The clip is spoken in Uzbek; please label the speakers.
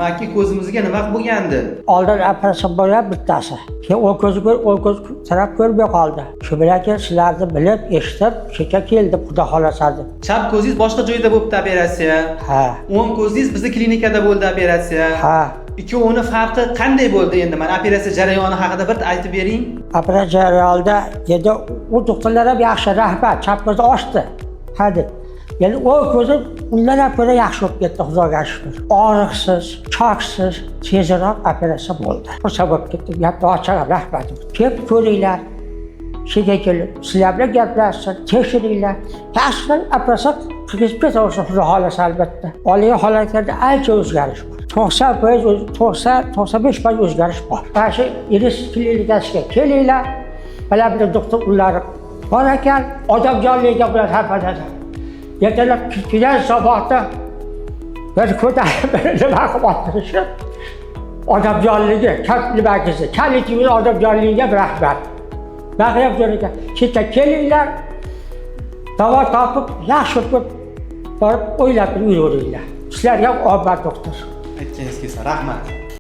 Speaker 1: Amaki ko'zimizga nima bo'lgandi?
Speaker 2: Oldin operatsiya bo'lgan bittasi. Keyin o ko'z taraf ko'rmay qoldi. Shu bilan sizlarni bilib, eshitib, shuncha keldi, xudo xolasa deb.
Speaker 1: Chap ko'zingiz boshqa joyda bo'libdi operatsiya.
Speaker 2: Ha.
Speaker 1: O'ng ko'zingiz bizning klinikada bo'ldi operatsiya.
Speaker 2: Ha.
Speaker 1: Ikkovining farqi qanday bo'ldi endi? Mana operatsiya jarayoni haqida bir aytib bering.
Speaker 2: Operatsiya jarayonida endi u doktorlar ham yaxshi, rahmat, chap ko'zni ochdi. Ha deb. Yani o ko'zi undan ham ko'ra yaxshi bo'lib ketdi, Xudoga shukr. Og'riqsiz, choksiz, tezroq operatsiya bo'ldi. Xursand bo'lib ketdim. Gapni ochiq, rahmat. Kelib ko'ringlar. Shunga kelib, sizlar bilan gaplashsin, tekshiringlar. Yaxshi operatsiya qilib ketaversin, Xudo xolasa albatta. Oliy holatlarda ancha o'zgarish bor. 90-95% o'zgarish bor. Mana shu Iris klinikasiga kelinglar. Mana bir doktor ular bor ekan, odamjonligiga bilan hafaladi. Ertalab kelgan sabahda bir ko'tarib nima qilib o'tirishib, odamjonligi, nimagisi, kalitimiz odamjonligiga rahmat. Baqirib jo'raga, chetga kelinglar, davo topib, yaxshi bo'lib borib o'ylab yuraveringlar. Sizlarga omad doktor.
Speaker 1: Aytganingiz kelsa, rahmat.